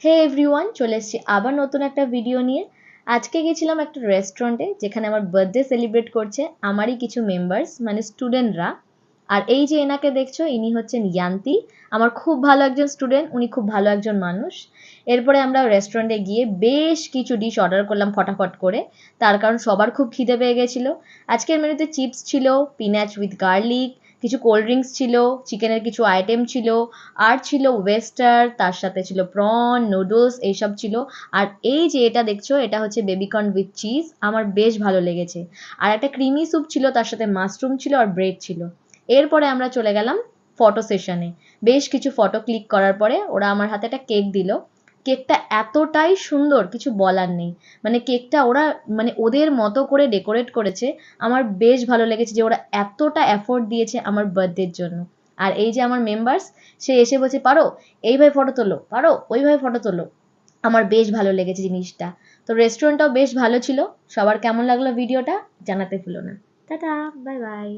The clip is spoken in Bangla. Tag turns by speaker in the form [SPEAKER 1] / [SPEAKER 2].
[SPEAKER 1] হে এভরিওয়ান, চলে এসেছি আবার নতুন একটা ভিডিও নিয়ে। আজকে গেছিলাম একটা রেস্টুরেন্টে যেখানে আমার বার্থডে সেলিব্রেট করছে আমারই কিছু মেম্বার্স মানে স্টুডেন্টরা। আর এই যে এনাকে দেখছো, ইনি হচ্ছেন ইয়ান্তি। আমার খুব ভালো একজন স্টুডেন্ট, উনি খুব ভালো একজন মানুষ। এরপরে আমরা রেস্টুরেন্টে গিয়ে বেশ কিছু ডিশ অর্ডার করলাম ফটাফট করে, তার কারণ সবার খুব খিদে পেয়ে গেছিলো। আজকের মেনুতে চিপস ছিল, পিনাচ উইথ গার্লিক, কিছু কোল্ড ড্রিঙ্কস ছিল, চিকেনের কিছু আইটেম ছিল, আর ছিল ওয়েস্টার, তার সাথে ছিল প্রন, নুডলস, এইসব ছিল। আর এই যে এটা দেখছো, এটা হচ্ছে বেবিকর্ন উইথ চিজ, আমার বেশ ভালো লেগেছে। আর একটা ক্রিমি স্যুপ ছিল, তার সাথে মাশরুম ছিল আর ব্রেড ছিল। এরপরে আমরা চলে গেলাম ফটো সেশনে। বেশ কিছু ফটো ক্লিক করার পরে ওরা আমার হাতে একটা কেক দিল। কেকটা এতটাই সুন্দর, কিছু বলার নেই। মানে কেকটা ওরা মানে ওদের মতো করে ডেকোরেট করেছে। আমার বেশ ভালো লেগেছে যে ওরা এতটা এফোর্ট দিয়েছে আমার বার্থডের জন্য। আর এই যে আমার মেম্বার্স, সে এসে বলছে, পারো এইভাবে ফটো তোলো, পারো ওইভাবে ফটো তোলো। আমার বেশ ভালো লেগেছে জিনিসটা। তো রেস্টুরেন্টটাও বেশ ভালো ছিল। সবার কেমন লাগলো ভিডিওটা জানাতে ভুলো না। Tata, bye bye.